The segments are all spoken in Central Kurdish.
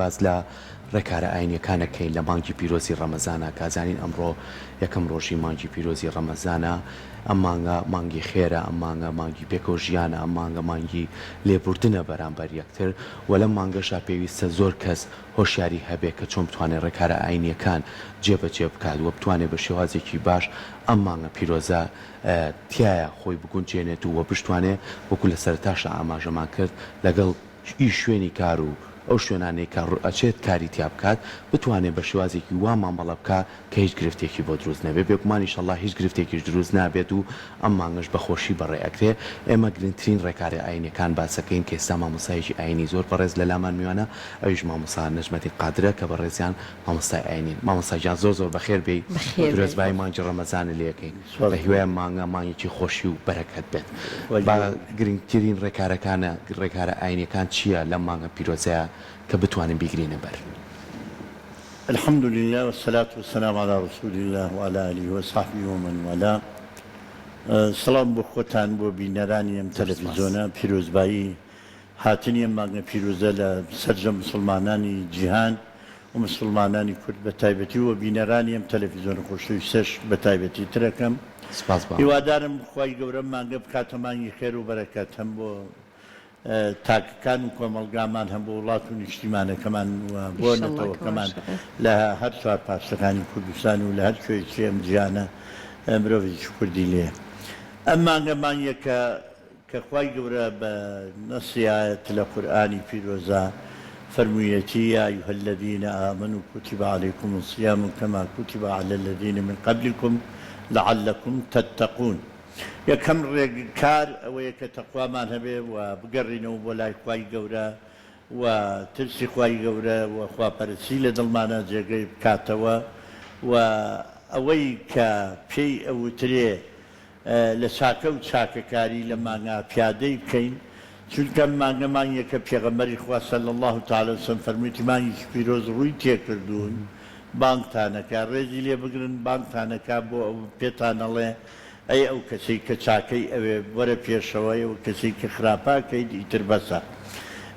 باز لە ڕێکارە ئاینیەکانەکەین لە مانگی پیرۆزی ڕەمەزانە کازانین ئەمڕۆ یەکەم ڕۆژی مانگی پیرۆزی ڕەمەزانە ئەم مانگە مانگی خێرە ئەم مانگە مانگی پێکۆ ژیانە ئەم مانگە مانگی لێبوردنە بەرامبەر یەکتر و لەم مانگەشا پێویستە زۆر کەس هۆشیاری هەبێت کە چۆن بتوانێت ڕێکارە ئاینیەکان جێبەجێ بکات وە بتوانێت بە شێوازێکی باش ئەم مانگە پیرۆزە تایە خۆی بگونجێنێت و وە بشتوانێت وەکو لە سەرتاشە ئاماژەمان کرد لەگەڵ شوێنی کار و ئەو شوێنانەی کە ئەچێت کاری تیا بکات بتوانێت بە شێوازێکی وا مامەڵە بکە کە هیچ گرفتێکی بۆ دروست نەبێت بێکمان ئینشەڵڵا هیچ گرفتێکیش دروست نابێت و ئەم مانگەش بەخۆشی بەڕێ ئەکرێ ئێمە گرنگترین ڕێکارە ئاینیەکان باسەکەین کە ئێستا مامۆسایەکی ئاینی زۆر بەڕێز لە لامان میوانە ئەویش مامۆسا نەجمەتی قادرە کە بەڕێزیان مامۆستای ئاینین مامۆساجان زۆر بەخێر بێ درێژبای مانگی ڕەمەزانە لێەکەین بە هیوای مانگە مانگێکی خۆشی و بەرەکەت بێت گرنگترین ڕێکارەکانە ڕێکارە ئاینیەکان چییە لەم مانگە پیرۆزەیە کە بتوانین بیگرینە بەر الحمد لله والصلاة والسلام على رسول الله وعلى آله وصحبه ومن والاه سلام بۆ خۆتان بۆ بینەرانی ئەم تەلەڤیزۆنە پیرۆزبایی هاتنی ئەم مانگە پیرۆزە لە سەرجە موسڵمانانی جیهان و موسڵمانانی کورد بە تایبەتی و بینەرانی ئەم تەلەڤیزۆنە خۆشەویستەش بە تایبەتی ترەکەم هیوادارم خوای گەورە مانگە بکاتە مانگی خێر و بەرەکەت هەم بۆ تاکەکان و کۆمەڵگامان هەم بۆ وڵات و نیشتیمانەکەمان بۆ نەتەوەکەمان لە هەر چوار پارچەکانی کوردستان و لە هەر کوێیەکی ئەم جیهانە مرۆڤێکی کوردی لێ ئەم مانگە مانگێکە کە خوای گەورە بە نەسی ئایەت لە قورئانی پیرۆزە فەرموویەتی یا ئەیها الذین آمنوا کتب علیکم الصیام کما کتب علی الذین من قبلکم لعلکم تتقون یەکەم ڕێگەکار ئەوەیە کە تەقوامان هەبێ و بگەڕینەوە بۆ لای خوای گەورە و ترسی خوای گەورە و خواپەرستی لە دڵمانە جێگەی بکاتەوە و ئەوەی کە پێی ئەوترێ لە چاکە و چاکەکاری لە مانگا پیادەی بکەین چونکە مانگەمانیەکە پێغەمبەری خوا صلی الله تعالی وسلم فەرموویەتی مانگێکی پیرۆز ڕووی تێکردوون بانگتانەکە ڕێزی لێ بگرن بانگتانەکە بۆ ئەو پێتان ئەڵێ ئەی ئەو کەسەی کە چاکەی ئەوێ وەرە پێشەوەی و کەسێک کە خراپاکەیت ئیتر بەسە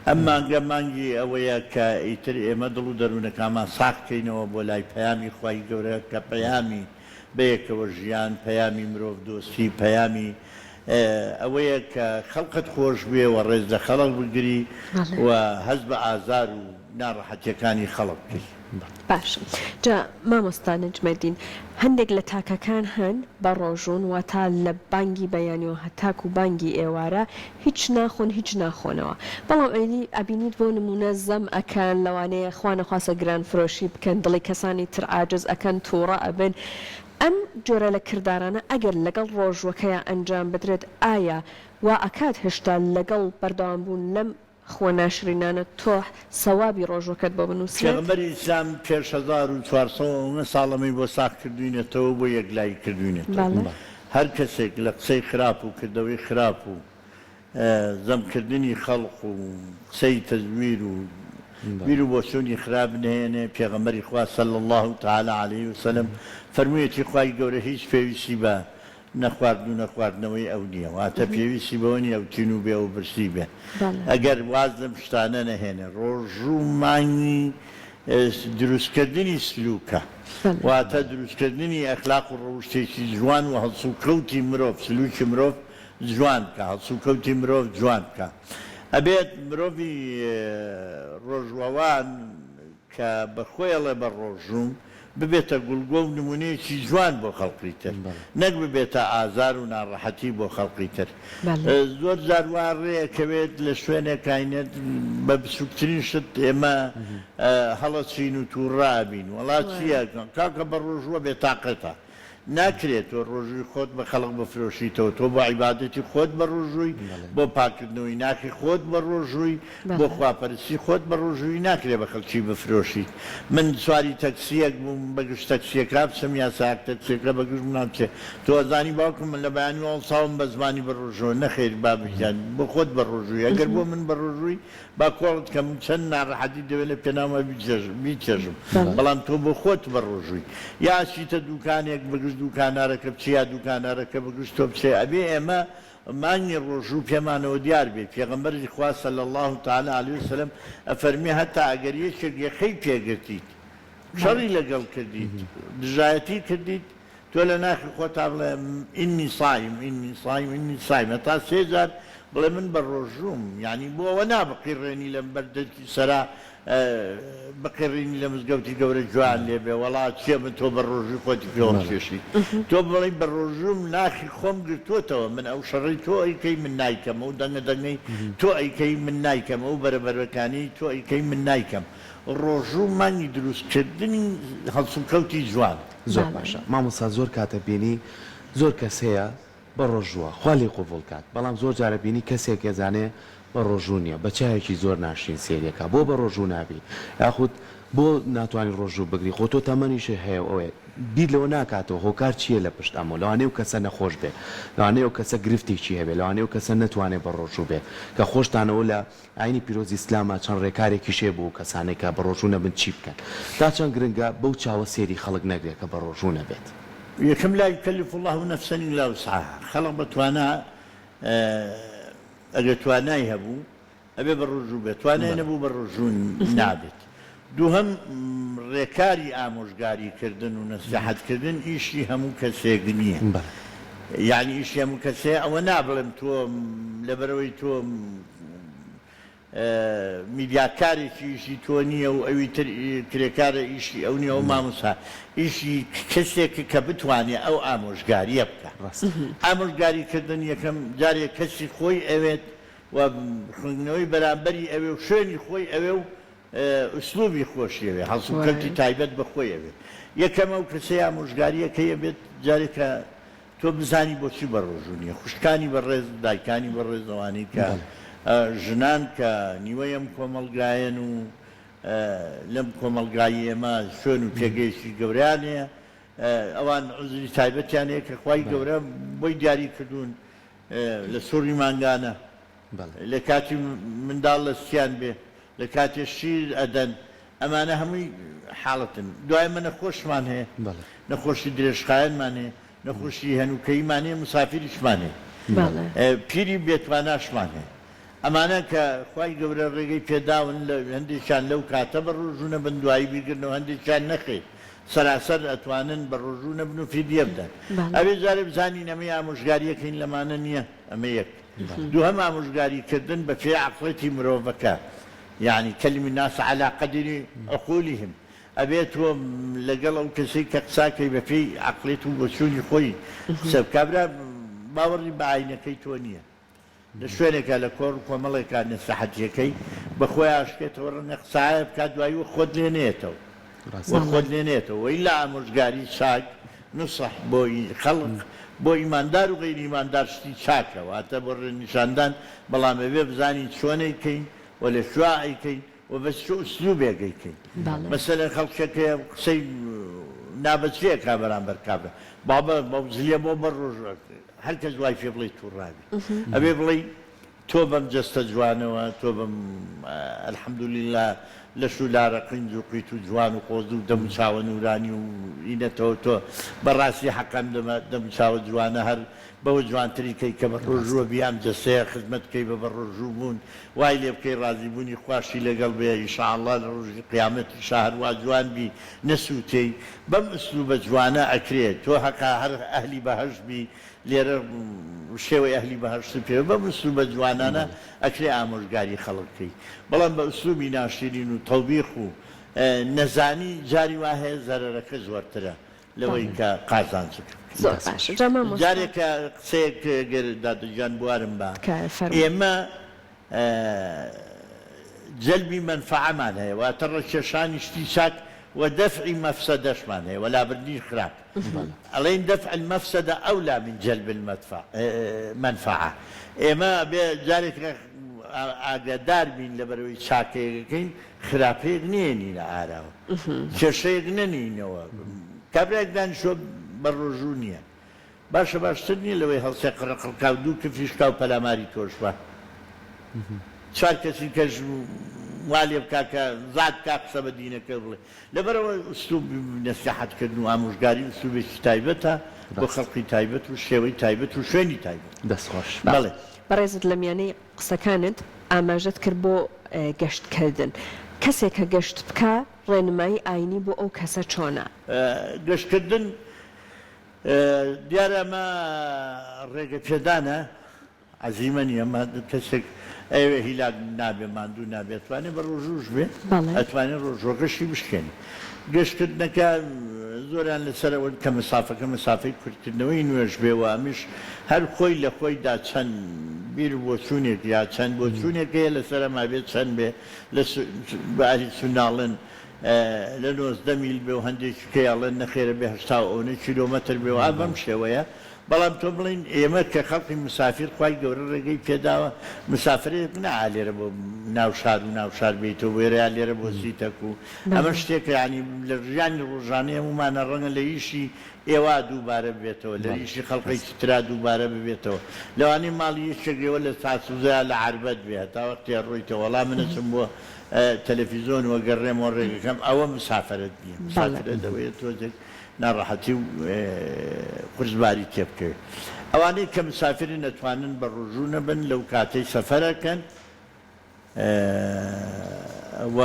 ئەم مانگە مانگی ئەوەیە کە ئیتر ئێمە دڵ و دەروونەکەمان ساختکەینەوە بۆ لای پەیامی خوای گەورە کە پەیامی بەیەکەوە ژیان پەیامی مرۆڤ دۆستی پەیامی ئەوەیە کە خەڵقت خۆش بێ و ڕێز لە خەڵق بگری و هەز بە ئازار و ناڕەحەتیەکانی خەڵق بکەی باش جا مامۆستا نەجمەدین هەندێک لە تاکەکان هەن بە ڕۆژون و تا لە بانگی بەیانیەوە هەتاک و بانگی ئێوارە هیچ ناخۆن هیچ ناخۆنەوە بەڵام ئەینی ئەبینیت بۆ نمونە زەم ئەکەن لەوانەیە خوانە خواستە گران فرۆشی بکەن دڵی کەسانی تر عاجز ئەکەن تووڕە ئەبن ئەم جۆرە لە کردارانە ئەگەر لەگەڵ ڕۆژوەکەیە ئەنجام بدرێت ئایا وا ئەکات هێشتا لەگەڵ بەردەوامبوون لەم خۆ ناشرینانە تۆ سەوابی ڕۆژوەکەت بۆ بنووسێت پێغەمبەری ئیسلام پێش 1400 ساڵەمەی بۆ ساخت کردوینێتەوە بۆ یەکلایی کردوینێتەوە هەر کەسێک لە قسەی خراپ و کردەوەی خراپ و زەمکردنی خەڵق و قسەی تەزویر و بیر و بۆچوونی خراپ نهێنێ پێغەمبەری خوا صلی الله تعالی علیه وسلم فەرموویەتی خوای گەورە هیچ پێویستی بە نەخواردنەوەی ئەو نییە واتە پێویستی بەوە نیە ئەوتین و بێ و برسی بێ ئەگەر واز لەم شتانە نەهێنێ ڕۆژوو مانگی دروستکردنی سلوکە واتە دروستکردنی ئەخلاق و ڕەوشتێکی جوان و هەڵسوکەوتی مرۆڤ سلوکی مرۆڤ جوان بکە هەڵسوکەوتی مرۆڤ جوان بکە ئەبێت مرۆڤی ڕۆژوەوان کە بەخۆیڵێ بە ڕۆژوم ببێتە گوڵگۆ و نمونەیەکی جوان بۆ خەڵقی تر نەک ببێتە ئازار و ناڕەحەتی بۆ خەڵقی تر زۆر جار وا ڕێیەکەوێت لە شوێنێک کاینێت بە بچووکترین شت ئێمە هەڵەچین و تووڕابین وڵات چیە کاکە بە ڕۆژوە بێتاقەتە ناکرێت تۆ ڕۆژووی خۆت بە خەڵق بفرۆشیتەوە تۆ بۆ عیبادەتی خۆت بە ڕۆژووی بۆ پاکردنەوەی ناخی خۆت بە ڕۆژووی بۆ خواپەرستی خۆت بە ڕۆژووی ناکرێت بە خەڵکی بفرۆشیت من سواری تەکسیەک بووم بەگشت تەکسیەکە بچم یا ساک تەکسیەکە بەگشت ناچێت تۆ ئەزانی باوکم من لە بەیانی هەڵساوم بە زمانی بە ڕۆژەوە نەخێر بابیان بۆ خۆت بە ڕۆژووی ئەگەر بۆ من بە ڕۆژووی با کۆڵت کەم چەند ناڕەحەتی دەوێت لە پێناوە بیچێژم بەڵام تۆ بۆ خۆت بە ڕۆژووی یا چیتە دوکانێک بەگشت دوکانارەکە بچیا دوکانارەکە بگشت تۆ بچێ ئەبێ ئێمە مانگی ڕۆژوو پێمانەوە دیار بێت پێغەمبەری خوا صلی الله تعالی علیه وسلم ئەفەرمێ هەتا ئەگەر یەکێک یەخەی پێگرتیت شەڕی لەگەڵ کردیت دژایەتی کردیت تۆ لە ناخی خۆتا بڵێ ئینی صایم ئینی صایم ئینی صایم هەتا سێ جار بڵێ من بە ڕۆژوم یعنی بۆ ئەوە نابقیڕێنی لەم بەردەستی سەرا بقیڕینی لە مزگەوتی گەورە جوان لێبێ وەڵات چێ من تۆ بە ڕۆژوی خۆتی پێوەم کێشی تۆ بڵێ بە ڕۆژوم ناخی خۆم گرتوتەوە من ئەو شەڕی تۆ ئەیکەی من نایکەم ئەو دەنگە دەنگەی تۆ ئەیکەی من نایکەم ئەو بەرەبەرەکانی تۆ ئەیکەی من نایکەم ڕۆژوو مانگی دروستکردنی هەڵسوکەوتی جوان زۆر باشە مامۆستا زۆر کاتە بینی زۆر کەس هەیە بە ڕۆژووە خالی قوڤڵ کات بەڵام زۆر جارە بینی کەسێک ێزانێ بە ڕۆژوو نییە بە چایەکی زۆر ناشرین سێریەکە بۆ بە ڕۆژوو نابی یاخود بۆ ناتوانانی ڕۆژوو بگری خۆ تۆ تەمەنیشە هەیە ئەوێت بیر لەوە ناکاتەوە هۆکار چییە لە پشت ئەمە لەوانەیە و کەسە نەخۆش بێ لەوانەیە و کەسە گرفتێکی هەبێ لەوانەیە و کەسە نەتوانێت بە ڕۆژوو بێت کە خۆشتانەوە لە ئاینی پیرۆزی ئیسلامە چەند ڕێکارێکی شێ بوو کەسانێکە بە ڕۆژوو نەبن چی بکەن تا چەند گرنگە بەو چاوە سێری خەڵک نەگرێت کە بە ڕۆژوو نەبێت یەکەم لا یکەلف الله نفسا إلا وسعها خەڵق بەتوانە ئەگەر توانای هەبوو ئەبێ بە ڕۆژوو بێت توانای نەبوو بە ڕۆژوو نابێت دووهەم ڕێکاری ئامۆژگاریکردن و نەسیحەتکردن ئیشی هەموو کەسێک نییە یعنی ئیشی هەموو کەسێ ئەوە نابڵێم تۆ لەبەرەوەی تۆ میدیاکارێکی ئیشی تۆ نییە و ئەوی تر کرێکارە ئیشی ئەو نییە و مامۆستا ئیشی کەسێک کە بتوانێت ئەو ئامۆژگاریە بکە ئامۆژگاریکردن یەکەم جارێک کەسی خۆی ئەوێت و خوێندنەوەی بەرامبەری ئەوێ و شوێنی خۆی ئەوێ و ئوسلوبی خۆشیەوێ هەڵسوکەوتی تایبەت بەخۆی ئەوێ یەکەم ئەو کەسەی ئامۆژگاریەکە هەبێت جارێکە تۆ بزانی بۆچی بە ڕۆژوو نییە خوشکانی بەڕێز دایکانی بەڕێزەوانی کە ژنان کە نیوەی ئەم کۆمەلگایەن و لەم کۆمەلگایی ئێمە شوێن و پێگەیشتی گەوریانەیە ئەوان عوزری تایبەتیان هەیە کە خوای گەورە بۆی دیاری کردوون لە سوڕی مانگانە لە کاتی منداڵ لە سیان بێ لە کاتێ شیر ئەدەن ئەمانە هەمووی حاڵەتن دوای منە خۆشمان هەیە نەخۆشی درێژخایەنمان هەیە نەخۆشی هەنووکەیمان هەیە مسافریشمان هەیە پیری بێتواناشمان هەیە ئەمانە کە خوای گەورە ڕێگەی پێداون لە هەندێکیان لەو کاتە بە ڕۆژوو نەبن دوایی بیرگرنەوە هەندێکیان نەخێت سەراسەر ئەتوانن بە ڕۆژوو نەبن و فیدیە بدەن ئەوێ جارێ بزانین ئەمەی ئامۆژگاریەکەین لەمانە نییە ئەمە یەک دووهەم ئامۆژگاریکردن بە پێی عەقڵەتی مرۆڤەکە يعني كلم الناس على قدر عقولهم ئەبێت تۆ لەگەڵ ئەو کەسەی کە قساکەی بەپێی عەقڵێت و بۆچوونی خۆی سەبکابرا باوەڕی بە ئاینەکەی تۆ نییە لە شوێنێکە لە کۆڕ کۆمەڵێکا نەسەحەتیەکەی بەخۆی ئاشکێتەوە ڕەنگە قسایە بکات دوایی و خۆت لێنێتەوە خۆت لێنێتەوە وەی لە ئامۆژگاری چاک نوسح بۆی خەڵق بۆ ئیماندار و غەیری ئیماندار شتی چاکە واتە بۆ ڕێنیشاندان بەڵام ئەوێ بزانین چۆنێکەین ولا شواعيكي وبس شو اسلوبي كي مثلا خلقك قصي نابت فيها كابران بركابه بابا زليا بابا الرجل هل كزواي في بلي تورابي ابي بلي توبم جست جوانه وتوبم الحمد لله لشو لا رقين زوقيتو جوان وقوزو دم شاو نوراني وإنا تو براسي حقا دم شاو جوانه هر بو جوان تريكي كبر رجوع بيام جسيا خدمت كي ببر رجوعون وايلي بكي راضي بوني خواشي لقلبي ان شاء الله لرجع قيامة شهر واجوان بي نسوتي بم اسلوب جوانا اكريت تو حقا هر اهلي بهج بي لير وشوي اهلي بهج سبي بم اسلوب جوانانا اكري امرغاري خلقي بلان باسلوب ناشرين وتوبيخ نزاني جاري واهي زررك زورتره لوي كقازان زۆر باشە جارێکە قسەیەک دادجان بوارم بە ئێمە جەلبی مەنفەعەمان هەیە واتە ڕەکێشانی شتی چاک و دەفعی مەفسەدەشمان هەیە وەلابردنی خراپ ئەڵێن دەفع المەفسەدە ئەولا من جەلب المەنفەعە ئێمە بێ جارێک ئاگادار بین لەبەرەوەی چاکەیەکەکەین خراپەیەک نێنینە ئاراوە کێشەیەک نەنینەوە کابراێک دانیشتۆ بە ڕۆژوو نییە باشە باشتر نییە لەوەی هەڵسێ قڕقڵکاو دوو کە فیشکا و پەلاماری تۆشوە چوار کەسی کەژ والێ بکە کە زاد کا قسە بە دینەکە بڵێ لەبەرەوە ئوستوب نەسیحەتکردن و ئامۆژگاری ئوستوبێکی تایبەتە بۆ خەڵقی تایبەت و شێوەی تایبەت و شوێنی تایبەت دەستخۆش بەڵێ بەڕێزت لە میانەی قسەکانت ئاماژەت کرد بۆ گەشتکردن کەسێک کە گەشت بکە ڕێنمایی ئاینی بۆ ئەو کەسە چۆنە گەشتکردن دیارە ئەمە ڕێگە پێدانە عەزیمە نیە ئەمە کەسێک ئەوێ هیلاک نابێ ماندوو نابێت توانێت بە ڕۆژوش بێ ئەتوانێت ڕۆژۆکەشی بشکێنی گەشتکردنەکە زۆریان لەسەرەوە کە مسافەکە مسافەی کورتکردنەوەی نوێژ بێەوە ئەمیش هەر خۆی لە خۆیدا چەند بیر بۆ چوونێک یا چەند بۆ چوونێکەیە لەسەر ئەما بێت چەند بێ لە باری سوناڵن لە 90 میل بێ و هەندێکی کەیاڵێن نەخێرە بێ 80 کیلۆمەتر بێ و بەم شێوەیە بەڵام تۆ بڵین ئێمە کە خەڵقی مسافر خوای گەورە ڕێگەی پێداوە مسافرێک نەعا لێرە بۆ ناو شار و ناو شار بێتەوە وێرەیان لێرە بۆ زیتەک و ئەمە شتێکە ینی لە ژیانی ڕۆژانەیە هەمومانە ڕەنگە لە ئیشی ئێوە دووبارە ببێتەوە لە ئیشی خەڵقێکی ترا دووبارە ببێتەوە لەوانەی ماڵی یەکێکەوە لە ساسوزە لە عربەت بێ تا وەختێ ڕۆیتەوە وەڵام منەچم بۆ تەلەڤیزۆن وەگەڕێمەوە ڕێگەکەم ئەوە مسافرت نییە مسافرە دەوەیە تۆزێک ناڕەحەتی و قورسباری تێ بکەوێت ئەوانەی کە مسافری نەتوانن بە ڕۆژوو نەبن لەو کاتەی سەفەرەکەن و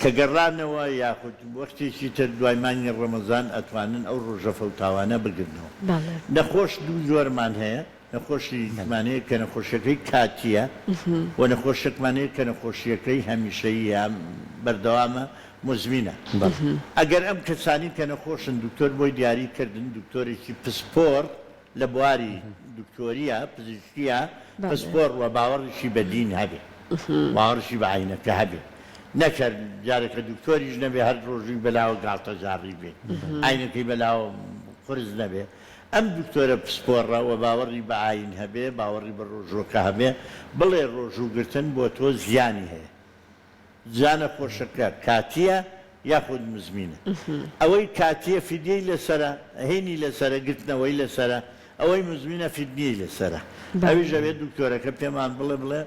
کە گەڕانەوە یاخود وەختێکی تر دوای مانگی ڕەمەزان ئەتوانن ئەو ڕۆژە فەوتاوانە بگرنەوە نەخۆش دوو زۆرمان هەیە نەخۆشیمانەیە کە نەخۆشیەکەی کاتیە و نەخۆشێکمانەیە کە نەخۆشیەکەی هەمیشەیی یان بەردەوامە مزمینە ئەگەر ئەم کەسانی کە نەخۆشن دکتۆر بۆی دیاریکردن دکتۆرێکی پسپۆر لە بواری دکتۆریە پزیشکیە پسپۆر و باوەڕشی بە دین هەبێ باوەڕشی بە عینەکە هەبێ نەکرد جارێکە دکتۆریش نەبێ هەر ڕۆژی بەلاوە گاڵتە جاڕی بێ عینەکەی بەلاوە قرس نەبێ ئەم دکتۆرە پسپۆڕە و باوەڕی بە ئاین هەبێ باوەڕی بە ڕۆژۆکە هەبێ بڵێ ڕۆژوگرتن بۆ تۆ زیانی هەیە جانە خۆشەکە کاتیە یاخود مزمینە ئەوەی کاتیە فیدیەی لەسرە هێنی لەسرە گرتنەوەی لەسرە ئەوەی مزمینە فیدنیی لەسرە ئەوی ژەوێت دکتۆرەکە پێمان بڵێ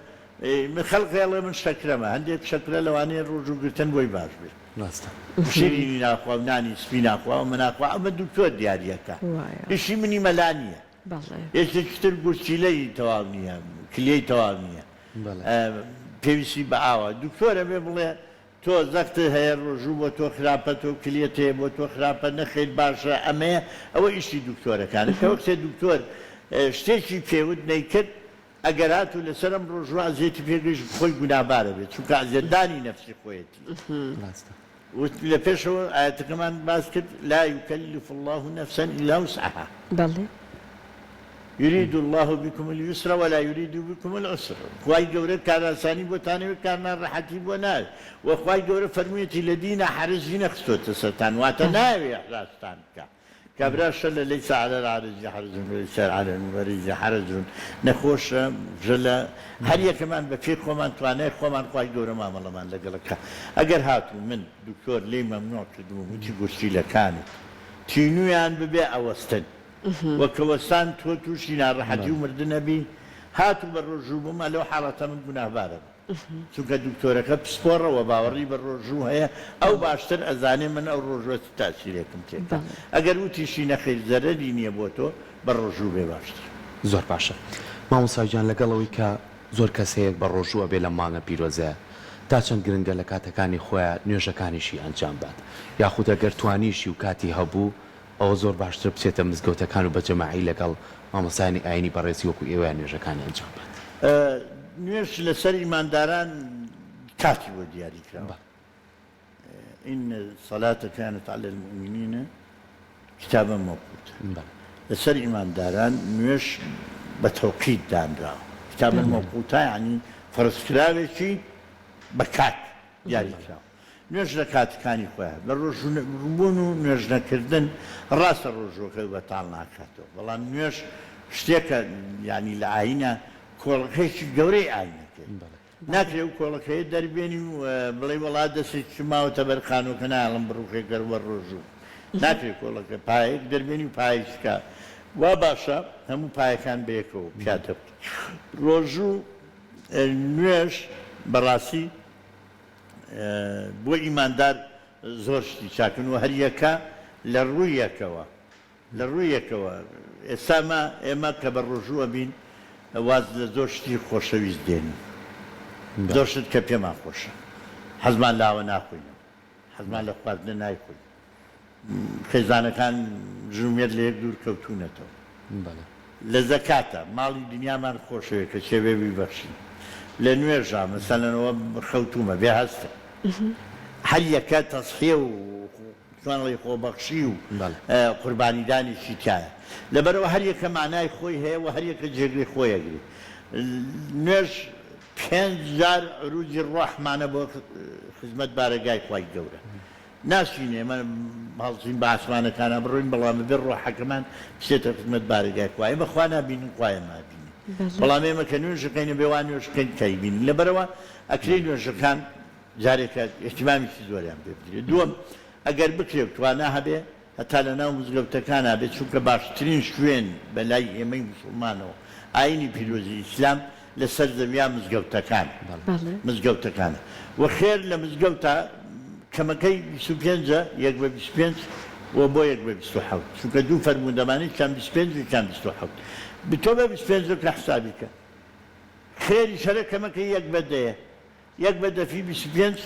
خەڵقێڵێ من شەکرەمە هەندێک شەکرە لەوانەیە ڕۆژوگرتن بۆی باش بێت شیرینی ناخوا و نانی سپی ناخوا و مناخوا ئەمە دکتۆر دیاریەکە ئیشی منی مەلا نییە یەکێکتر گورچیلەی تەواو نییە کلەی تەواو نییە پێویستی بە ئاوە دکتۆرە بێ بڵێ تۆ زەختە هەیە ڕۆژوو بۆ تۆ خراپە تۆ کلێت هەیە بۆ تۆ خراپە نەخێت باشە ئەمەیە ئەوە ئیشی دکتۆرەکانە کە وەختێ دکتۆر شتێکی پێوت نەیکرد ئەگەر هات و لەسەرم ڕۆژوە ئازێتی پێگەشت خۆی گونابارە بێت چونکە ئازێدانی نەفسی خۆیەتی لە پێشەوە ئاەتەکەمان باس کرد لا يكلف الله نفسا إلا وسعها يريد الله بكم اليسر ولا يريد بكم العسر خواهی گەورە کاراسانی بۆتانەوێت کارمان ڕەحەتی بۆ ناوێت و خواهی گەورە فەرموویەتی لەدینە حرجی نەخستۆتە سەرتان واتە ناوێ حراستان بکە کابراشە لە لەیس عەلە العەرج حەرج ولەیس عەلە المەریض حەرج نەخۆشە ژەلە هەر یەکەمان بە پێی خۆمان توانای خۆمان خواهی گەورە مامەڵەمان لەگەڵەکە ئەگەر هاتوو من دکتۆر لێی مەمنوع کردووە وتی گورچیلەکانی تینویان ببێ ئەوەستن وەکەوەستان تۆ تووشی ناڕەحەتی و مردنەبی هاتوو بە ڕۆژوو بوومە لەو حاڵەتە من گوناهبارە چونکە دکتۆرەکە پسپۆڕەوە باوەڕی بە ڕۆژوو هەیە ئەو باشتر ئەزانێ من ئەو ڕۆژوەت تاسیرێکم تێکە ئەگەر وتیشی نەخێر زەرەری نییە بۆ تۆ بە ڕۆژوو بێ باشتر زۆر باشە مامۆستاگیان لەگەڵەوەی کە زۆر کەسەیەک بە ڕۆژووە بێ لە مانگە پیرۆزەیە تا چەند گرنگە لە کاتەکانی خۆیان نوێژەکانیشی ئەنجام بات یاخود ئەگەر توانیشی و کاتی هەبوو ئەوە زۆر باشتر بچێتە مزگەوتەکان و بەجەماعی لەگەڵ مامۆستایانی ئاینی بەڕێزی وەکو ئێوەیان نوێژەکانی ئەنجام بات نوێژ لەسەر ئیمانداران کاتی بۆ دیاری کراوە إن الصلاة كانت على المؤمنين كتابا موقوتا لەسەر ئیمانداران نوێژ بە تەوقیت دانراوە کتابا موقوتا یعنی فەرزکراوێکی بە کات دیاری کراوە نوێژ لە کاتەکانی خۆیان لە ڕۆژبوون و نوێژ نەکردن ڕاستە ڕۆژۆکە بەتاڵ ناکاتەوە بەڵام نوێژ شتێکە ینی لە ئاینە کۆڵەکەیکی گەورەی ئاینەکە ناکرێ و کۆڵەکەی دەربێنی و بڵێ وڵات دەسێک ماوەتە بەرخانۆکە ناڵم بڕوخێ گەروە ڕۆژوو ناکرێت کۆڵەکە پایەک دەربێنی و پایشکە وا باشە هەموو پایەکان بەیەکەوە پیاتە ڕۆژوو نوێژ بەڕاستی بۆ ئیماندار زۆر شتی چاکن و هەریەکە لە ڕوویەکەوە ئێستاما ئێمە کە بە ڕۆژووە بین واز لە زۆر شتی خۆشەویست دێنین زۆر شت کە پێمان خۆشە حەزمان لاوە ناخۆینەوە حەزمان لە خواردنە نایخۆین خێزانەکان ژومێت لە یەک دوور کەوتونەتەوە لە زەکاتە ماڵی دنیامان خۆشەوێت کە شێوێ بیبەخشین لە نوێژە مەسەلەنەوە خەوتومە بێ هەستە هەر یەکە تەسخیە و توانڵی خۆبەخشی و قوربانیدانێکی تایە لەبەرەوە هەر یەکە مانای خۆی هەیە و هەر یەکە جێگری خۆیەگری نوێژ 5,000 عروجی ڕۆحمانە بۆ خزمەت بارەگای خوای گەورە ناسوینێ ئێمە هەڵسین بە ئاسمانەکانە بڕۆین بەڵام بێ ڕۆحەکەمان بچێتە خزمەت بارەگای خوای ئێمە خوا نابینین خوایە مابینین بەڵام ئێمە کە نوێژەکەینە بێوان نوێژەکەین کەیبینین لەبەرەوە ئەکرێ نوێژەکان جارێکە احتیمامیشی زۆریان پێ بدرێت دووەم ئەگەر بکرێ توانە هەبێ هەتا لە ناو مزگەوتەکانە بێت چونکە باشترین شوێن بە لای ئێمەی مسلمانەوە ئاینی پیرۆزی ئیسلام لەسەر زەویان مزگەوتەکانە و خێر لە مزگەوتە کەمەکەی 25 یەک بە 25 و بۆ یەک بە 27 چونکە دوو فەرموودەمانی چەند 25 و چەند 27 بتۆ بە 25 کە حسابی کە خێری شەرە کەمەکەی یەک بەدەیە یەک بەدەفی 25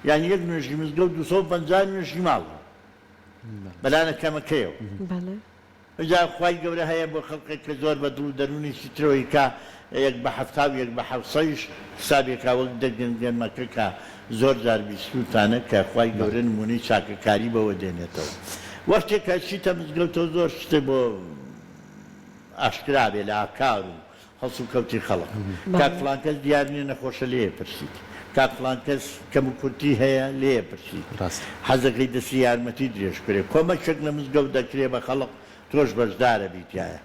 یعنی یەک نوێژی مزگەوت 250 نوێژی ماڵە بەلانە کەمەکەیەوە جا خوای گەورە هەیە بۆ خەڵقێک کە زۆر بە دڵ و دەرونێکی ترەوەی کە یەک بە 70 و یەک بە 700 حسابێکا وەک دەگەنگەنمەکە کە زۆر جار بیستوتانە کە خوای گەورە نمونەی چاکەکاری بەوە دێنێتەوە وەختێک کە چیتە مزگەوتەوە زۆر شتێ بۆ ئاشکرا بێ لە ئاکار و هەڵس و کەوتی خەڵق کاک فڵان کەس دیار نییە نەخۆشە لێ پرسیت کاک فڵان کەس کەم و کورتی هەیە لێ پرسیت حەزەکەی دەستی یارمەتی درێژ کرێ کۆمەکێک لە مزگەوت دەکرێ بە خەڵق تۆش بەشدارە بیتایە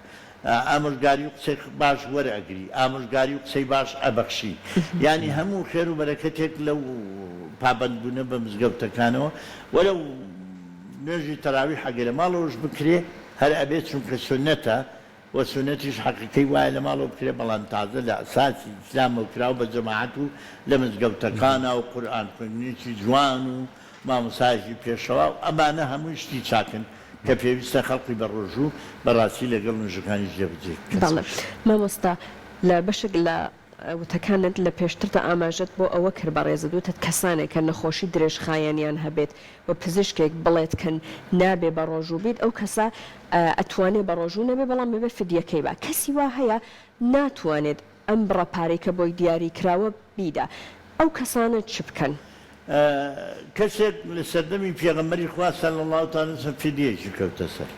ئامۆژگاری و قسەی باش وەرئەگری ئامۆژگاری و قسەی باش ئەبەخشی ینی هەموو خێر و بەرەکەتێک لەو پابەندبوونە بە مزگەوتەکانەوە وەرە نوێژی تەراویح ئەگەر لە ماڵەوەش بکرێ هەر ئەبێت چونکە سونەتە و سونەتیش حەقیقەی وایە لە ماڵەوە بکرێ بەڵام تازە لە ئەساسی ئیسلامەوە کراوە بە جەماعەت و لە مزگەوتەکانە و قورئان خوێندنێکی جوان و مامۆسایەکی پێشەوا و ئەمانە هەمووی شتی چاکن کە پێویستە خەڵقی بە ڕۆژوو بەڕاستی لەگەڵ نوێژەکانی جێبجێ مامۆستا لە بەشێک لە وتەکانت لە پێشتردا ئاماژەت بۆ ئەوە کرد بە ڕێزەدوتت کەسانێک کە نەخۆشی درێژخایەنیان هەبێت و پزیشکێک بڵێت کەن نابێ بە ڕۆژوو بیت ئەو کەسە ئەتوانێت بە ڕۆژوو نەبێ بەڵام بێ فدیەکەی بە کەسی وا هەیە ناتوانێت ئەم بڕەپارەی کە بۆی دیاری کراوە بیدا ئەو کەسانە چ بکەن؟ کەسێک لە سەردەمی پێغەمبەری خوا صلی الله تعالی وسلم فدیەیەکی کەوتە سەر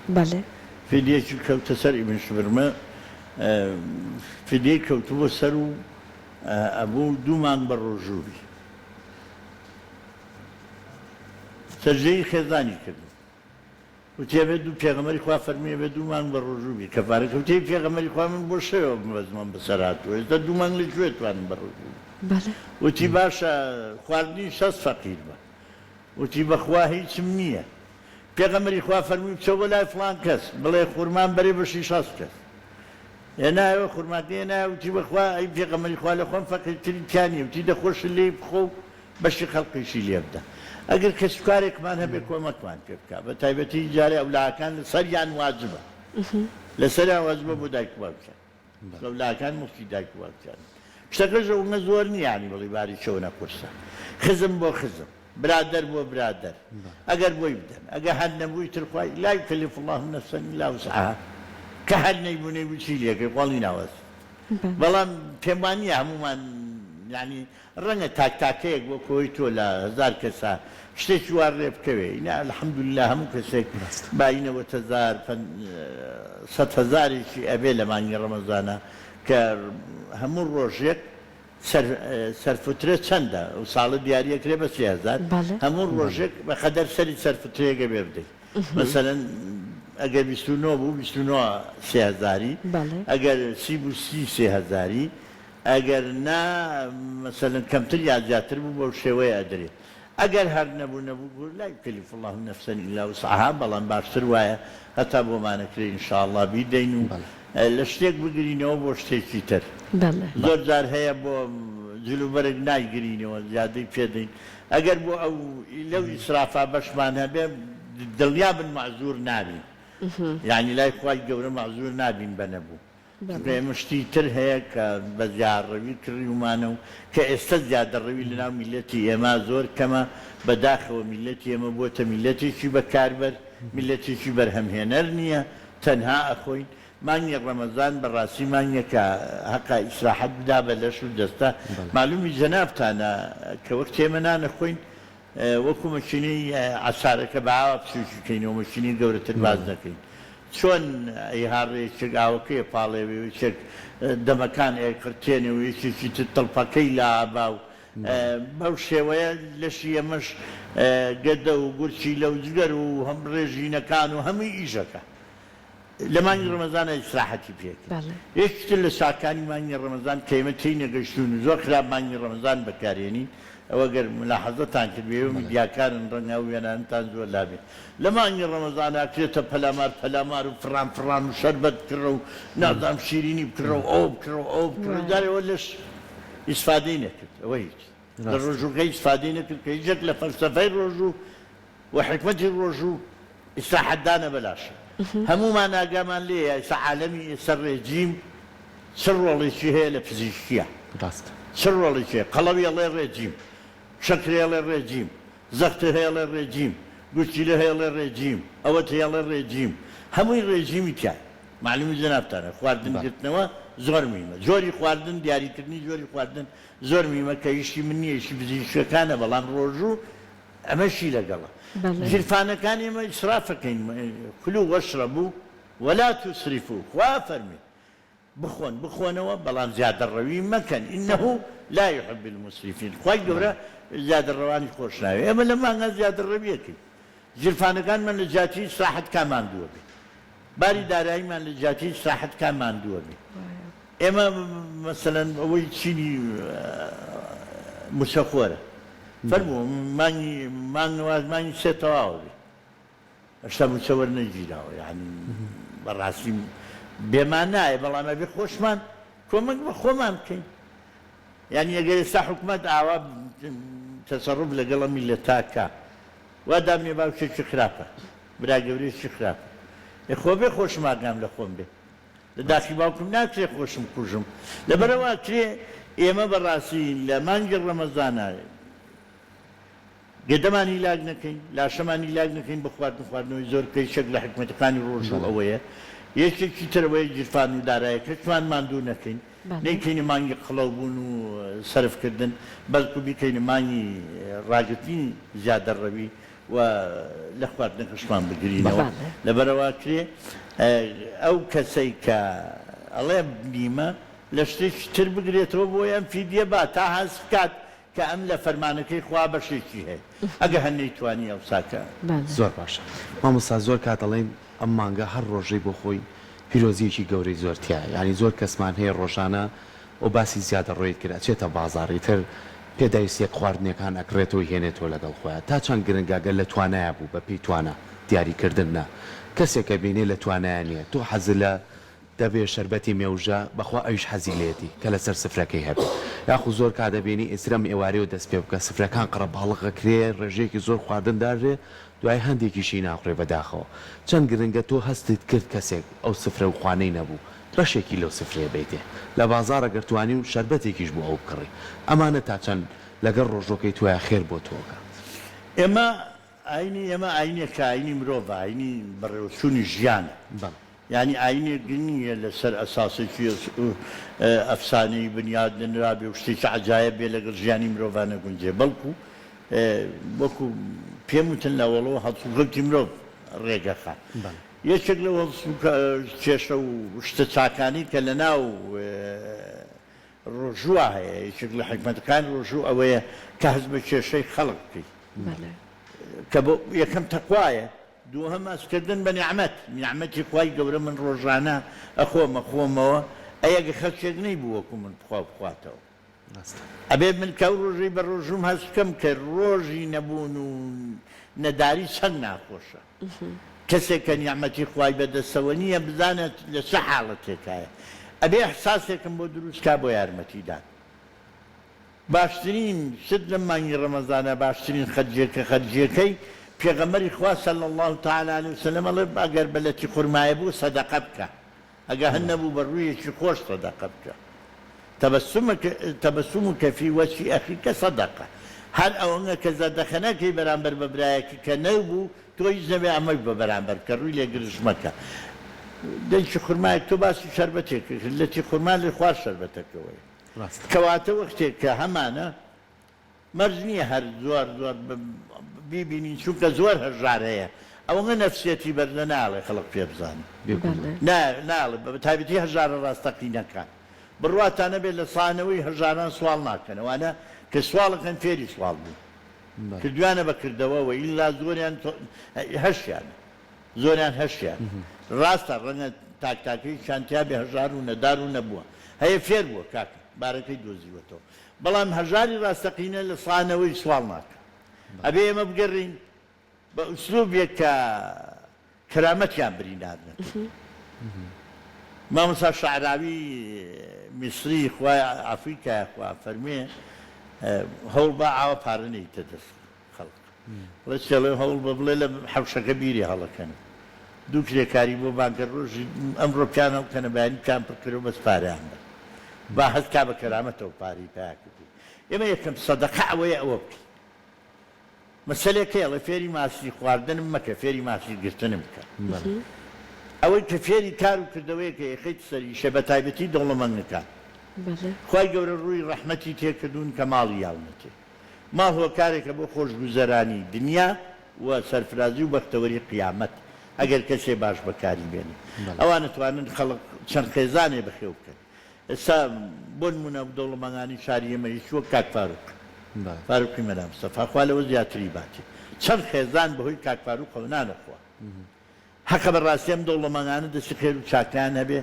فدیەیەکی کەوتە سەر ئیبن شوبرمە فدیەی کەوتووە سەر و ئەبوو 2 مانگ بە ڕۆژووی سەرجەی خێزانی کردو وتێ دوو پێغەمبەری خوا فەرمیێ بێ 2 مانگ بە ڕۆژووی کەفارەکەوتەی پێغەمبەری خوا من بۆ شەوە بەزمان بەسەر هاتووە ئێستا 2 مانگ لەکوێ توانم بە ڕۆژووی وتی باشە خواردنی 6 فەقیر بە وتی بەخوا هیچم نییە پێغەمبەری خوا فەرمووی بچۆ بۆ لای فڵان کەس بڵێ خوورمان بەرێ بەشی 6 کەس هێنایەوە خوورماکە هێنایە وتی بەخوا ئەی پێغەمبەری خوا لە خۆم فەقیرتری پیانیە وتی دەخۆش لێ بخۆ و بەشی خەڵقیشی لێ بدە ئەگەر کەسوکارێکمان هەبێ کۆمەکمان پێ بکە بە تایبەتی جارێ ئەولاکان لەسەریان واجبە لەسەریان واجبە بۆ دایک و باوکیان ئەولاکان مفتی دایک و باوکیان شتەکەش ئەومە زۆر نییانی بڵی باری چۆ نەقورسە خزم بۆ خزم برادەر بۆ برادەر ئەگەر بۆی بدەن ئەگەر هەر نەبووی ترخوای لا یکەلف الله نەفسا ئیلا وسعها کە هەر نەیبوونەی بچی لێکەی قۆڵی ناوەست بەڵام پێم وانییە هەمومان ینی ڕەنگە تاکتاکەیەک بۆ کۆی تۆ لە 1000 کەسە شتێکی وار لێ بکەوێ ئینا الحەمدولله هەموو کەسێک باینەوە 100,000 ئەبێ لە مانگی ڕەمەزانە کە هەموو ڕۆژێک سەرفترە چەندە و ساڵە دیاریەکرێ بە 30,000 هەموو ڕۆژێک بە خەدەر سەری سەرفترەیەکە بێ بدەیت مەسەلەن ئەگەر 29 بوو 29 30,000 ئەگەر 30 بوو 30,000 ئەگەر نا مەسەلەن کەمتر یا زیاتر بوو بەو شێوەیە ئەدرێت ئەگەر هەر نەبوو لا یکەلف الله نەفسا ئیلا وسعها بەڵام باشتر وایە هەتا بۆمانەکرێ ئینشاءالله بیدەین و لە شتێک بگرینەوە بۆ شتێکی تر زۆر جار هەیە بۆ جلوبەرێک نایگرینەوە زیادەی پێدەین ئەگەر بۆ ئەو لەو ئیسرافا بەشمان هەبێ دڵنیا بن معزور نابین یعنی لای خوای گەورە معزور نابین بە نەبوو مشتی تر هەیە کە بە زیادڕەوی کڕیومانە و کە ئێستا زیادەڕەوی لەناو میلەتی ئێمە زۆر کەمە بەداخەوە میلەتی ئێمە بۆتە میلەتێکی بەکاربەر میلەتێکی بەرهەمهێنەر نییە تەنها ئەخۆین مانگی ڕەمەزان بەڕاستی مانگێکە حەقا ئیسراحەت بدا بە لەش و دەستا معلومی جەنابتانە کە وەک ئێمە نەخۆین وەکو مەشینەی عەسارەکە بە ئاوا پسوشکەینەوە مەشینی گەورەتر باز دەکەین چۆن ئەیهاڕێکێک ئاوەکەی پاڵێوێ یەکێک دەمەکان ئێقرتێنێ و یەکێکی تر تەڵپەکەی لە ئابا و بەو شێوەیە لەشی ئەمەش گەدە و گورچی لەو جگەر و هەم ڕێژینەکان و هەمووی ئیژەکە لە مانگی ڕەمەزانە ئیسراحەتی پێکرد یەکتر لە ساکانی مانگی ڕەمەزان کە ئێمە تێی نەگەشتون و زۆر خراپ مانگی ڕەمەزان بەکارێنین ئەوە گەر ملاحەزەتان کرد بێ و میدیاکارن ڕەنگا و وێنانتان زۆر لابێ لە مانگی ڕەمەزانە ئەکرێتە پەلامار و فران و شەربەت کڕە و نازام شیرینی بکڕە و ئەو بکڕە و ئەو بکڕە دارەوە لەش ئیسفادەی نەکرد ئەوە هیچ لە ڕۆژوەکەی ئیسفادەی نەکرد کە هیچێک لە فەلسەفەی ڕۆژوو و حکمەتی ڕۆژوو ئیسراحەتدانە بەلاشە هەمومان ئاگامان لێیە ئێستا عالەمی ئێستا ڕێجیم چ ڕۆڵێکی هەیە لە پزیشکیە چ ڕۆڵێکی هەیە قەڵەوی ئەڵێ ڕێجیم شەکرێ ئەڵێ ڕێجیم زەختە هەیە لە ڕێجیم گوچی لە هەیە لە ڕێجیم ئەوەت هەیە لە ڕێجیم هەمووی ڕێژیمی تیا معلومی جەنابتانە خواردنگرتنەوە زۆر میمە زۆری خواردن دیاریکردنی زۆری خواردن زۆر میمە کە ئیشی من نییە ئیشی پزیشکەکانە بەڵام ڕۆژوو ئەمەشی لەگەڵە ژیرفانەکان ئێمە ئیسرافەکەین کولوا وەشرەبوو وەلا توسریفوا خوا فەرمی بخۆنەوە بەڵام زیادەڕەوی مەکەن ئینەهو لا يحب المسرفین خوای گەورە زیادەڕەوانی خۆش ناوێ ئێمە لە مانگە زیادەڕەویەکەین ژیرفانەکانمان لە جاتی ئیسراحەتکان ماندووە بێ باری داراییمان لە جاتی ئیسراحەتکان ماندووە بێ ئێمە مەسەلەن ئەوەی چینی موسەخۆرە فەرموو مانگی سێ تەواوە بێ هەشتا موسە وەرنەگیراوە یعنی بەڕاستی بێمان نایە بەڵام ئەبێ خۆشمان کۆمەک بە خۆمان بکەین یعنی ئەگەر ئێستا حکومەت ئاوا تەسەڕف لەگەڵە میلەتاکە وا دامێ باوکێکی خراپە برا گەورەیەکی خراپە خۆ بێ خۆشماگام لە خۆم بێ لە داخی باوکم ناکرێ خۆشم کوژم لەبەرەوە کرێ ئێمە بەڕاستی لە مانگی ڕەمەزانە گەدەمانی لاگ نەکەین لاشەمانی لاگ نەکەین بە خواردنەوەی زۆر کەی شەک لە حکومەتەکانی ڕۆژوو ئەوەیە یەکێکی ترەوەی جیرفان و دارایەکەشمان ماندوو نەکەین نەیکەینە مانگی قڵەو بوون و سەرفکردن بەڵکو بیکەینە مانگی ڕاگرتنی زیادەڕەوی و لە خواردنەکەشمان بگرینەوە لەبەرەوە کرێ ئەو کەسەی کە ئەڵێ بیمە لە شتێکی تر بگرێتەوە بۆ ئەم فیدیە با تا هەز بکات کە ئەم لە فەرمانەکەی خوا بەشێکی هەیە ئەگە هەنەی توانی ئەو ساکە زۆر باشە مامۆستا زۆر کاتەڵێن ئەم مانگە هەر ڕۆژەی بۆ خۆی پیرۆزیەکی گەورەی زۆرتیایە ینی زۆر کەسمان هەیە ڕۆژانە ئەو باسی زیادە ڕۆیت کرا چێتە بازاڕی تر پێداویستێک خواردنەکان ئەکرێتەوە هێنێتەوە لەگەڵ خۆیان تا چەند گرنگاگە لە توانایە بوو بە پێی توانە دیاریکردن نە کەسێکە بینێ لە توانایە نییە تۆ حەز لە دەبێ شەربەتی مێوژە بەخوا ئەویش حەزی لێتی کە لەسەر سفرەکەی هەبێت یاخو زۆر کادەبێنی ئێسرەم ئێوارەوە دەست پێ بکە سفرەکان قڕە باڵغەکرێ ڕێژەیەکی زۆر خواردندارێ دوای هەندێکیشی ناخڕێ بەداخەوە چەند گرنگە تۆ هەستت کرد کەسێک ئەو سفرە و خوانەی نەبوو بەشێکی لەو سفرێ بیتێ لە بازارە گەرتوانی و شەربەتێکیش بوو ئەو بکڕی ئەمانە تا چەند لەگەڵ ڕۆژۆکەی توایە خێر بۆ تۆکە ئێمە ئاینێکە ئاینی مرۆڤ ئاینی بەڕێوەچوونی ژیان یعنی ئاینێک نییە لەسەر ئەساسێکی ئەفسانەی بنیاد نرابێ و شتێکی عەجایب بێ لەگەڵ ژیانی مرۆڤانە گونجێ بەڵکو وەکو پێم وتن لەوەڵەوە هەڵسوگەڵی مرۆڤ ڕێگەخە یەکێک لە کێشە و شتە چاکانی کە لە ناو ڕۆژووە هەیە یەکێک لە حکمەتەکان ڕۆژوو ئەوەیە کە هەست بە کێشەی خەڵق بکەیت کە بۆ یەکەم تەقوایە دووهەم ئەسکردن بە نیعمەتی خوای گەورە من ڕۆژانە ئەخۆمەوە ئەگە خەڵکێک نەیبوو وەکو من بخوا بخواتەوە ئەبێ من کە ڕۆژەی بە ڕۆژوم هەست بکەم کە ڕۆژی نەبوون و نەداری چەند ناخۆشە کەسێک کە نیعمەتی خوای بەدەستەوە نییە بزانێت لە چه حاڵەتێکایە ئەبێ ئەحساسێکم بۆ دروستکا بۆ یارمەتیدان باشترین شت لە مانگی ڕەمەزانە باشترین خەرجیەکەی پێغەمبەری خوا صلی الله تعالی علیه وسلم ئەڵێ ئەگەر بەلەتی خورمایە بوو سەدەقە بکە ئەگە هەر نەبوو بە ڕوویەکی خۆش سەدەقە بکە تەبەسومك فی وەجهی ئەخیکە سەدەقە هەر ئەوەنە کە زەردەخە نەکەی بەرامبەر بە برایەکی کە نەبوو تۆی نەبێ ئەمەش بە بەرامبەر کە ڕووی لێ گرژ مەکە دەنجی خورمایەک تۆ باسی شەربەتێک لەتی خورما لێ خوار شەربەتەکەوەی کەواتە وەختێک کە هەمانە مەرج نییە هەر زۆر بیبینین چونکە زۆر هەژار هەیە ئەوەنە نەفسیەتی بەردە ناڵێ خەڵق پێ بزانێ ناڵێ بە تایبەتی هەژارە ڕاستەقینەکان بڕواتانە بێت لە سانەوەی هەژاران سوال ناکەنەوەوانە کە سواڵەکەن فێری سوال بوو کردوانە بەکردەوەەوە ئیلا زۆریان هەشیان زۆریان هەشیان ڕاستە ڕەنگە تاکتاکەی شانتیا بێ هەژار و نەدار و نەبووە هەیە فێر بووە کاکە بارەکەی دۆزیوەتەوە بەڵام هەژاری ڕاستەقینە لە سانەوەی سوال ناکە ئەبێ ئێمە بگەڕین بە ئوسلوبێک کە کەرامەتیان برینارنێت مامۆستا شەعراوی میسری خوای ئەفریقای خوا فەرمێ هەوڵ بە ئاوە پارە نەیتە دەست خەڵک بڵێ چێڵێ هەوڵ بە بڵێ لە حەوشەکە بیری هەڵەکەن دوو کرێکاری بۆ بانکە ڕۆژی ئەمڕۆ پیانە بکەنە بەیانی پیان پڕکرێ بەس پارەیان بە با هەستکا بە کەرامەتەوە پارەی پیاکردی ئێمە یەکەم سەدەقە ئەوەیە ئەوە بکەین مەسەلێکەیە فێری ماسی خواردنم مەکە فێری ماسی گرتنم بکە ئەوەی کە فێری کار و کردەوەیەکە یەخەیت سەریشە بە تایبەتی دەوڵەمەندەکان خوای گەورە ڕووی ڕەحمەتی تێکردوون کە ماڵی یاڵنەتێ ماڵ هۆکارێکە بۆ خۆشگوزەرانی دنیا و سەرفرازی و بەختەوەری قیامەت ئەگەر کەسێ باش بەکاری بێنێ ئەوانە توانن خەڵق چەند خێزانێ بەخێو بکەن ئێستا بۆ نمونە دەوڵەمەندانی شاری ئێمە هیچوە کاک فاروقی مەدام مستەفا خوا لەوە زیاتری باتی چەند خێزان بەهۆی کاک فاروقەوە نانەخوا حەقە بەڕاستی ئەم دەوڵەمەندانە دەستی خێر و چاکیان هەبێ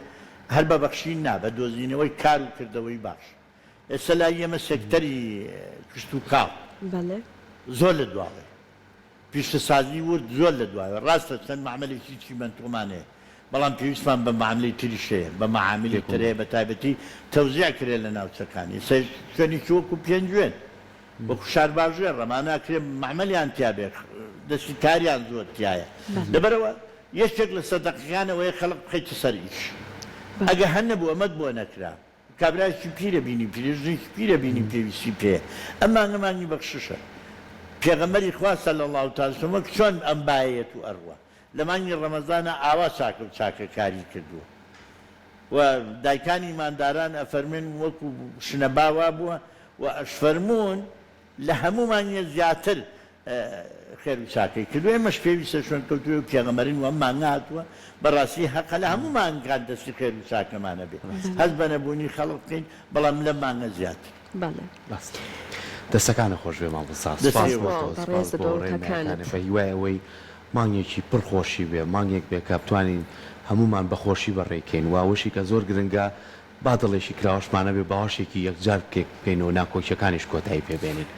هەر بە بەخشین نا بە دۆزینەوەی کار و کردەوەی باش ئێستا لای ئێمە سێکتەری کشت و کاڵ زۆر لە دواڵێ پیشتەسازی ورد زۆر لە دوایە ڕاستە چەند معاملێکی چیمەنتۆمانەیە بەڵام پێویستمان بە معاملەی تریشەیە بە معاملی ترەیە بە تایبەتی تەوزیع کرێ لە ناوچەکانی شوێنی وەکو پێنجوێن وەکو شارباژێر ڕەماناکرێ معاملیان تیابێ دەستی کاریان زۆر تایە لەبەرەوە یەکێک لە سەدەقەکانەوەی خەڵق بخەیتە سەر ئیش ئەگە هەر نەبوو ئەمەد بۆ نەکرا کابرایکی پیرە بینی پیرژنێکی پیرە بینی پێویستی پێ ئەمانگە مانگی بەخششە پێغەمبەری خوا صلی الله تعالی وسلم چۆن ئەم بایەت و ئەڕوە لە مانگی ڕەمەزانە ئاوا چاکە و چاکەکاری کردووە و دایکانی ئیمانداران ئەفەرمێن وەکو شنە باوا بووە و ئەشفەرمون لە هەموو مانگیە زیاتر خێر و چاکەی کردو ئێمەش پێویستە شوێن کەوتووە و پێغەمبەرین و ئەم مانگە هاتووە بەڕاستی حەقە لە هەموو مانگان دەستی خێر و چاکەمانە بێت هەست بە نەبوونی خەڵق بکەین بەڵام لە مانگە زیاتر دەستەکانە خۆش بێ ماڵبەسا هیوایەوەی مانگێکی پڕخۆشی بێ مانگێک بێ کە بتوانین هەمومان بەخۆشی بەڕێکەین واوەشی کە زۆر گرنگە با دڵێکی کراوەشمانە بێ باوەشێکی یەکجار بکەینەوە ناکۆچەکانیش کۆتایی پێبێنین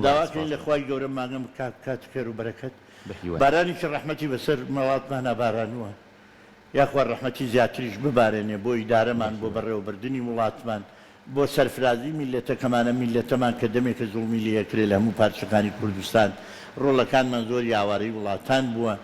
داواکەین لە خوای گەورە ماگەم کات خێر و بەرەکەت بارانێکی ڕەحمەتی بەسەر مەڵاتمان نابارانووە یاخوا ڕەحمەتی زیاتریش ببارێنێ بۆ ئیدارەمان بۆ بەڕێوەبردننی وڵاتمان بۆ سەرفرازی میلەتەکەمانە میلەتەمان کە دەمێکە زوڵمی لەکرێ لە هەموو پارچەکانی کوردستان ڕۆڵەکانمان زۆر یاواری وڵاتان بووە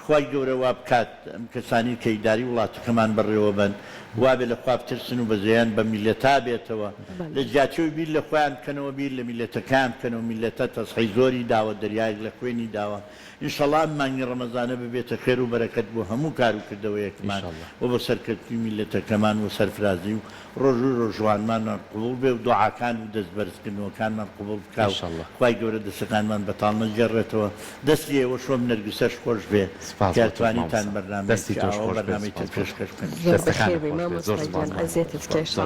خوای گەورە وا بکات ئەم کەسانی کە ئیداری وڵاتەکەمان بەڕێوە بن وابێ لە خوا بترسن و بەزەیان بە میلەتا بێتەوە لە جیاتیەوەی بیر لە خۆیان بکەنەوە بیر لە میلەتەکان بکەنەوە میلەتە تەسخەی زۆری داوە دەریایەک لە خوێنی داوە ئینشەڵڵا مانگی ڕەمەزانە ببێتە خێر و بەرەکەت بۆ هەموو کار و کردەوەیەکمان و بە سەرکەوتنی میلەتەکەمان و سەرفرازی و ڕۆژ و ڕۆژوانمانمان قبوڵ بێ و دوعاکان و دەستبەرزکردنەوەکانمان قبوڵ بکاو خوای گەورە دەستەکانمان بەتاڵ نەجێڕێتەوە دەستی ئێوە شۆم نەرگسەش خۆش بێ کە توانیتان بەرنامەی تر پێشکەش بکەن زۆر بەخێر بێ مامۆستای گیان ئەزیێتت کێشە